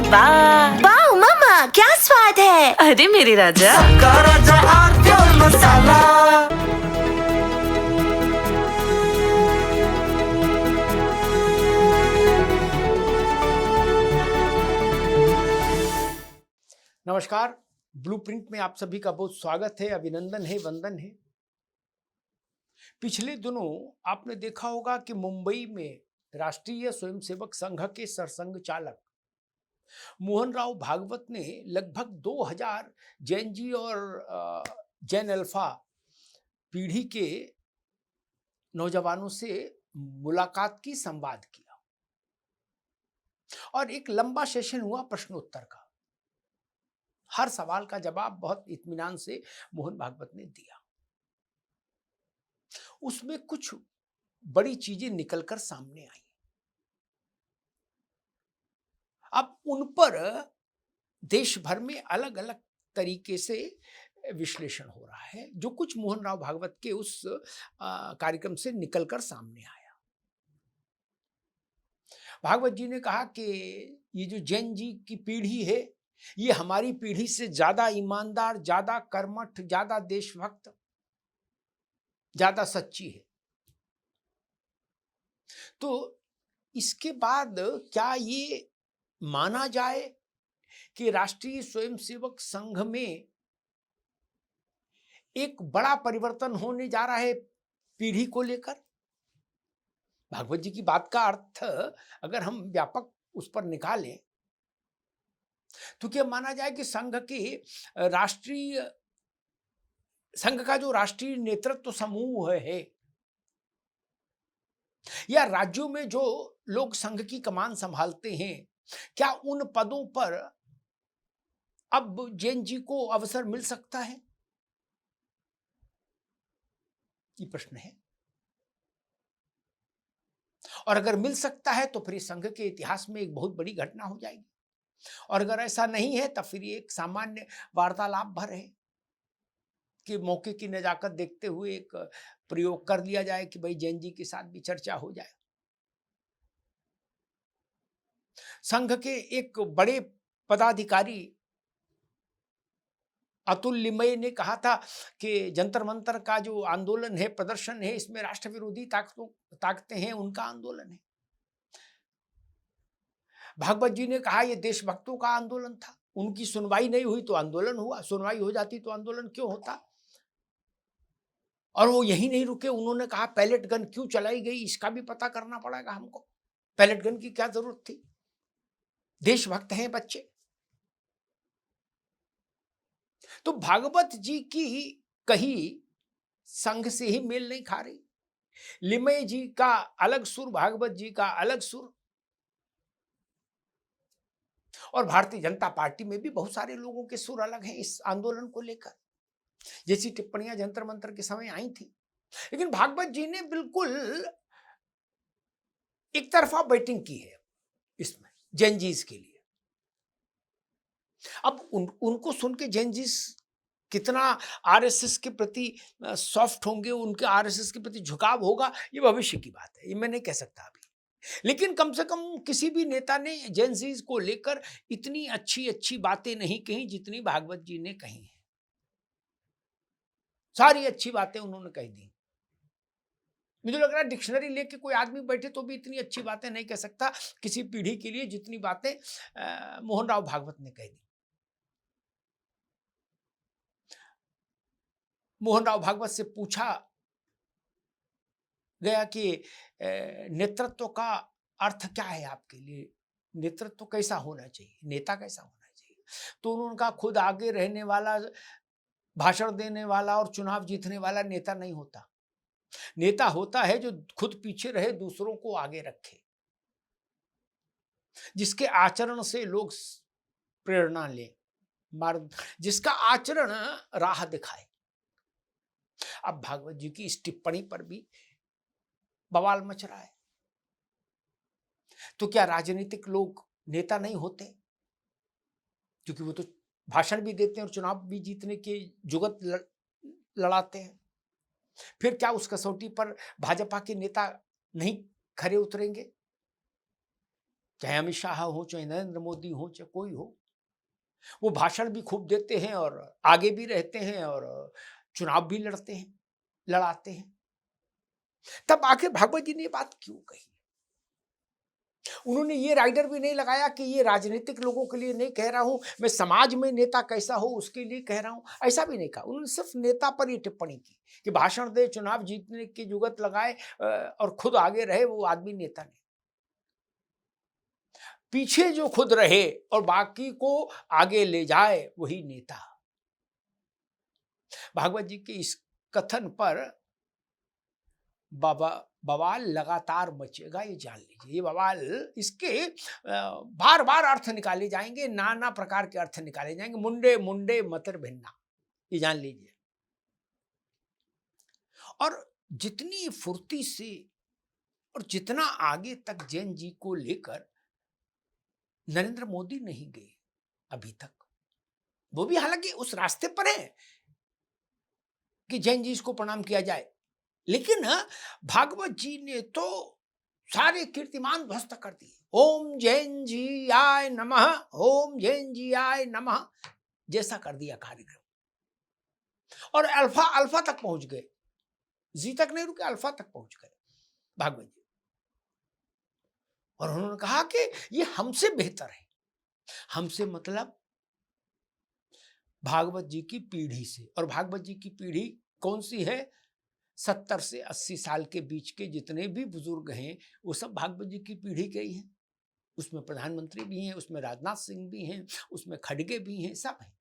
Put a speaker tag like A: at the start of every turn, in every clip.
A: वाह
B: वाह मम्मा, क्या स्वाद है।
A: अरे मेरे राजा,
C: सबका राजा आरती और मसाला।
D: नमस्कार, ब्लूप्रिंट में आप सभी का बहुत स्वागत है, अभिनंदन है, वंदन है। पिछले दिनों आपने देखा होगा कि मुंबई में राष्ट्रीय स्वयंसेवक संघ के सरसंघ चालक मोहन राव भागवत ने लगभग 2000 जैन जी और जैन अल्फा पीढ़ी के नौजवानों से मुलाकात की, संवाद किया और एक लंबा सेशन हुआ प्रश्नोत्तर का। हर सवाल का जवाब बहुत इत्मीनान से मोहन भागवत ने दिया। उसमें कुछ बड़ी चीजें निकलकर सामने आई। अब उन पर देश भर में अलग अलग तरीके से विश्लेषण हो रहा है, जो कुछ मोहन राव भागवत के उस कार्यक्रम से निकलकर सामने आया। भागवत जी ने कहा कि ये जो जैन जी की पीढ़ी है, ये हमारी पीढ़ी से ज्यादा ईमानदार, ज्यादा कर्मठ, ज्यादा देशभक्त, ज्यादा सच्ची है। तो इसके बाद क्या ये माना जाए कि राष्ट्रीय स्वयंसेवक संघ में एक बड़ा परिवर्तन होने जा रहा है पीढ़ी को लेकर? भागवत जी की बात का अर्थ अगर हम व्यापक उस पर निकालें तो क्या माना जाए कि संघ का जो राष्ट्रीय नेतृत्व समूह है, या राज्यों में जो लोग संघ की कमान संभालते हैं, क्या उन पदों पर अब जैन जी को अवसर मिल सकता है? ये प्रश्न है। और अगर मिल सकता है तो फिर इस संघ के इतिहास में एक बहुत बड़ी घटना हो जाएगी। और अगर ऐसा नहीं है तो फिर ये एक सामान्य वार्तालाप भर है कि मौके की नजाकत देखते हुए एक प्रयोग कर लिया जाए कि भाई जैन जी के साथ भी चर्चा हो जाए। संघ के एक बड़े पदाधिकारी अतुल लिमये ने कहा था कि जंतर मंतर का जो आंदोलन है, प्रदर्शन है, इसमें राष्ट्र विरोधी ताकतें हैं, उनका आंदोलन है। भागवत जी ने कहा यह देशभक्तों का आंदोलन था। उनकी सुनवाई नहीं हुई तो आंदोलन हुआ, सुनवाई हो जाती तो आंदोलन क्यों होता? और वो यही नहीं रुके, उन्होंने कहा पैलेट गन क्यों चलाई गई, इसका भी पता करना पड़ेगा हमको। पैलेट गन की क्या जरूरत थी? देशभक्त हैं बच्चे। तो भागवत जी की कही संघ से ही मेल नहीं खा रही। लिमये जी का अलग सुर, भागवत जी का अलग सुर। और भारतीय जनता पार्टी में भी बहुत सारे लोगों के सुर अलग हैं इस आंदोलन को लेकर। जैसी टिप्पणियां जंतर मंतर के समय आई थी, लेकिन भागवत जी ने बिल्कुल एक तरफा बैटिंग की है इसमें जैन जीस के लिए। अब उनको सुन के जैन जीस कितना आरएसएस के प्रति सॉफ्ट होंगे, उनके आरएसएस के प्रति झुकाव होगा, ये भविष्य की बात है, ये मैं नहीं कह सकता अभी। लेकिन कम से कम किसी भी नेता ने जैन जीस को लेकर इतनी अच्छी अच्छी बातें नहीं कही जितनी भागवत जी ने कही हैं। सारी अच्छी बातें उन्होंने कह दी। मुझे लग रहा है डिक्शनरी लेके कोई आदमी बैठे तो भी इतनी अच्छी बातें नहीं कह सकता किसी पीढ़ी के लिए जितनी बातें मोहन राव भागवत ने कह दी। मोहन राव भागवत से पूछा गया कि नेतृत्व का अर्थ क्या है आपके लिए, नेतृत्व कैसा होना चाहिए, नेता कैसा होना चाहिए? तो उन्होंने कहा खुद आगे रहने वाला, भाषण देने वाला और चुनाव जीतने वाला नेता नहीं होता। नेता होता है जो खुद पीछे रहे, दूसरों को आगे रखे, जिसके आचरण से लोग प्रेरणा ले, जिसका आचरण राह दिखाए। अब भागवत जी की इस टिप्पणी पर भी बवाल मच रहा है। तो क्या राजनीतिक लोग नेता नहीं होते? क्योंकि वो तो भाषण भी देते हैं और चुनाव भी जीतने की जुगत लड़ाते हैं। फिर क्या उस कसौटी पर भाजपा के नेता नहीं खरे उतरेंगे? चाहे अमित शाह हो, चाहे नरेंद्र मोदी हो, चाहे कोई हो, वो भाषण भी खूब देते हैं और आगे भी रहते हैं और चुनाव भी लड़ाते हैं। तब आखिर भागवत जी ने ये बात क्यों कही? उन्होंने ये राइडर भी नहीं लगाया कि ये राजनीतिक लोगों के लिए नहीं कह रहा हूं, मैं समाज में नेता कैसा हो उसके लिए कह रहा हूं, ऐसा भी नहीं कहा। उन्होंने सिर्फ नेता पर ये टिप्पणी की कि भाषण दे, चुनाव जीतने की जुगत लगाए और खुद आगे रहे, वो आदमी नेता नहीं। पीछे जो खुद रहे और बाकी को आगे ले जाए वही नेता। भागवत जी के इस कथन पर बवाल लगातार मचेगा, ये जान लीजिए। ये बवाल, इसके बार बार अर्थ निकाले जाएंगे, नाना प्रकार के अर्थ निकाले जाएंगे, मुंडे मुंडे मतर भिन्ना, ये जान लीजिए। और जितनी फुर्ती से और जितना आगे तक जैन जी को लेकर नरेंद्र मोदी नहीं गए अभी तक, वो भी हालांकि उस रास्ते पर है कि जैन जी को प्रणाम किया जाए, लेकिन भागवत जी ने तो सारे कीर्तिमान ध्वस्त कर दिए। ओम जैन जी आय नमः, ओम जैन जी आय नमः जैसा कर दिया कार्यक्रम। और अल्फा तक पहुंच गए, जी तक नहीं रुके, अल्फा तक पहुंच गए भागवत जी। और उन्होंने कहा कि ये हमसे बेहतर है। हमसे मतलब भागवत जी की पीढ़ी से। और भागवत जी की पीढ़ी कौन सी है? 70 से 80 साल के बीच के जितने भी बुजुर्ग हैं वो सब भागवत जी की पीढ़ी के ही हैं। उसमें प्रधानमंत्री भी हैं, उसमें राजनाथ सिंह भी हैं, उसमें खड़गे भी हैं, सब हैं।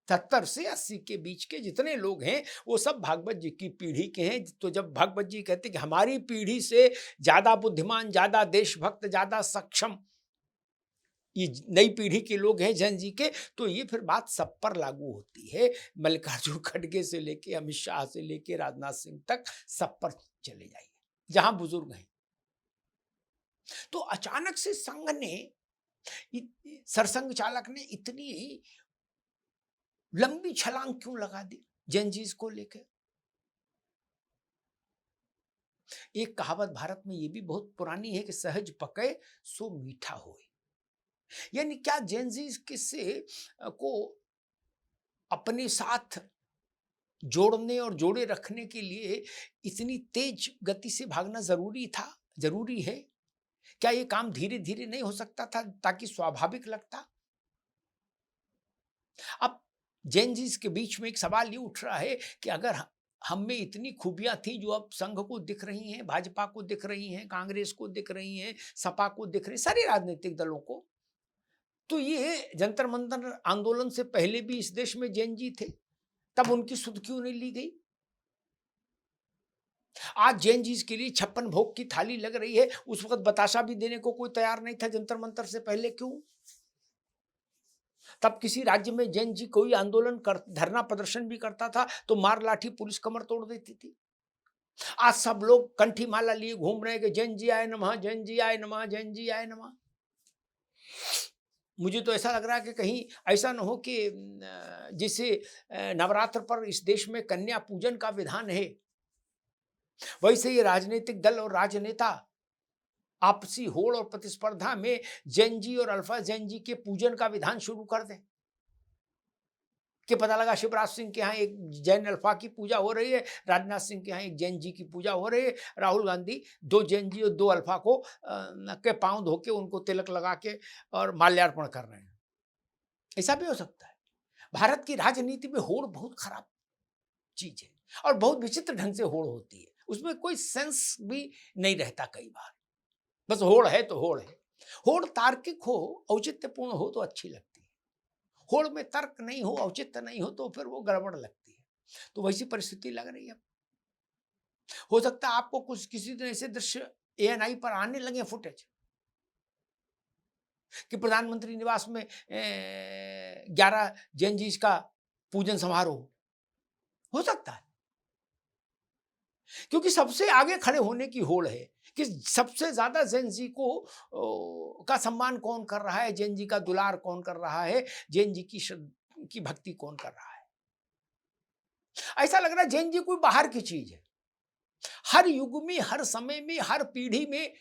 D: 70 से 80 के बीच के जितने लोग हैं वो सब भागवत जी की पीढ़ी के हैं। तो जब भागवत जी कहते हैं कि हमारी पीढ़ी से ज्यादा बुद्धिमान, ज्यादा देशभक्त, ज्यादा सक्षम ये नई पीढ़ी के लोग हैं जैन जी के, तो ये फिर बात सब पर लागू होती है। मल्लिकार्जुन खड़गे से लेके अमित शाह से लेके राजनाथ सिंह तक सब पर चले जाइए जहां बुजुर्ग हैं। तो अचानक से संघ ने, सरसंघ चालक ने इतनी लंबी छलांग क्यों लगा दी जैन जी को लेकर? एक कहावत भारत में ये भी बहुत पुरानी है कि सहज पके सो मीठा होए। यानी क्या जैन जी किससे को अपने साथ जोड़ने और जोड़े रखने के लिए इतनी तेज गति से भागना जरूरी था, जरूरी है? क्या ये काम धीरे धीरे नहीं हो सकता था ताकि स्वाभाविक लगता? अब जैन जी के बीच में एक सवाल ये उठ रहा है कि अगर हम में इतनी खूबियां थी जो अब संघ को दिख रही हैं, भाजपा को दिख रही हैं, कांग्रेस को दिख रही हैं, सपा को दिख रही, सारे राजनीतिक दलों को, तो ये जंतर मंतर आंदोलन से पहले भी इस देश में जैन जी थे, तब उनकी सुध क्यों नहीं ली गई? आज जैन जी के लिए 56 भोग की थाली लग रही है, उस वक्त बताशा भी देने को कोई तैयार नहीं था जंतर मंतर से पहले, क्यों? तब किसी राज्य में जैन जी कोई आंदोलन धरना प्रदर्शन भी करता था तो मार लाठी पुलिस कमर तोड़ देती थी। आज सब लोग कंठी माला लिए घूम रहे हैं कि जैन जी आए नमः, जैन जी आए नमः, जैन जी आए नमः। मुझे तो ऐसा लग रहा है कि कहीं ऐसा न हो कि जैसे नवरात्र पर इस देश में कन्या पूजन का विधान है, वैसे ये राजनीतिक दल और राजनेता आपसी होड़ और प्रतिस्पर्धा में जैन जी और अल्फा जैन जी के पूजन का विधान शुरू कर दें कि पता लगा शिवराज सिंह के यहाँ एक जैन अल्फा की पूजा हो रही है, राजनाथ सिंह के यहाँ एक जैन जी की पूजा हो रही है, राहुल गांधी 2 जैन जी और 2 अल्फा को के पांव धो के उनको तिलक लगा के और माल्यार्पण कर रहे हैं। ऐसा भी हो सकता है। भारत की राजनीति में होड़ बहुत खराब चीज है और बहुत विचित्र ढंग से होड़ होती है, उसमें कोई सेंस भी नहीं रहता। कई बार बस होड़ है तो होड़ है। होड़ तार्किक हो, औचित्यपूर्ण हो तो अच्छी लगती है। होड़ में तर्क नहीं हो, औचित्य नहीं हो तो फिर वो गड़बड़ लगती है। तो वैसी परिस्थिति लग रही है। हो सकता है आपको कुछ किसी दिन ऐसे दृश्य ANI पर आने लगे फुटेज कि प्रधानमंत्री निवास में 11 जैन जी का पूजन समारोह हो सकता है, क्योंकि सबसे आगे खड़े होने की होड़ है कि सबसे ज्यादा जैन जी को का सम्मान कौन कर रहा है, जैन जी का दुलार कौन कर रहा है, जैन जी की भक्ति कौन कर रहा है। ऐसा लग रहा है जैन जी कोई बाहर की चीज है, हर युग में, हर समय में, हर पीढ़ी में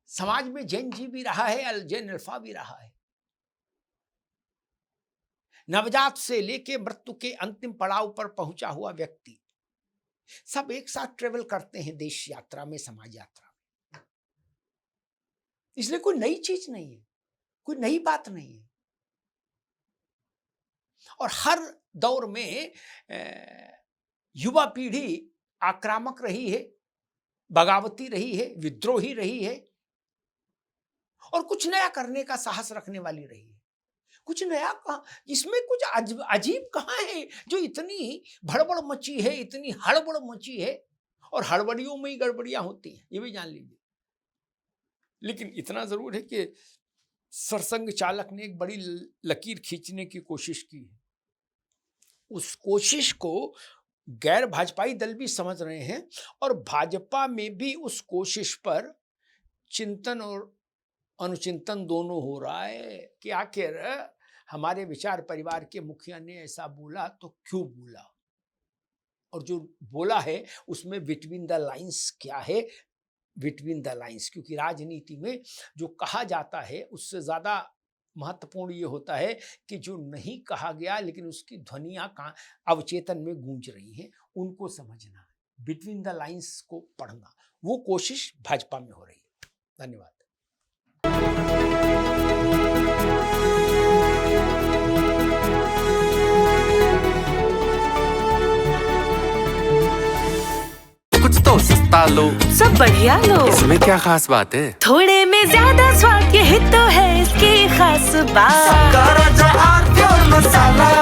D: समाज में जेन जी भी रहा है, जेन अल्फा भी रहा है। नवजात से लेके मृत्यु के अंतिम पड़ाव पर पहुंचा हुआ व्यक्ति सब एक साथ ट्रेवल करते हैं देश यात्रा में, समाज यात्रा में। इसलिए कोई नई चीज नहीं है, कोई नई बात नहीं है। और हर दौर में युवा पीढ़ी आक्रामक रही है, बगावती रही है, विद्रोही रही है और कुछ नया करने का साहस रखने वाली रही है। कुछ नया कहाँ, इसमें कुछ अजीब कहाँ है जो इतनी भड़बड़ मची है, इतनी हड़बड़ मची है। और हड़बड़ियों में ही गड़बड़ियां होती हैं, ये भी जान लीजिए। लेकिन इतना जरूर है कि सरसंघ चालक ने एक बड़ी लकीर खींचने की कोशिश की है। उस कोशिश को गैर भाजपाई दल भी समझ रहे हैं और भाजपा में भी उस कोशिश पर चिंतन और अनुचिंतन दोनों हो रहा है कि आखिर हमारे विचार परिवार के मुखिया ने ऐसा बोला तो क्यों बोला, और जो बोला है उसमें बिटवीन द लाइंस क्या है। बिटवीन द लाइंस, क्योंकि राजनीति में जो कहा जाता है उससे ज्यादा महत्वपूर्ण ये होता है कि जो नहीं कहा गया लेकिन उसकी ध्वनियां अवचेतन में गूंज रही हैं, उनको समझना, बिटवीन द लाइंस को पढ़ना, वो कोशिश भाजपा में हो रही है। धन्यवाद।
C: कुछ तो सस्ता लो,
B: सब बढ़िया लो,
C: इसमें क्या खास बात है?
B: थोड़े में ज्यादा स्वाद, यही तो है इसकी खास बात।
C: राजा आरती और मसाला।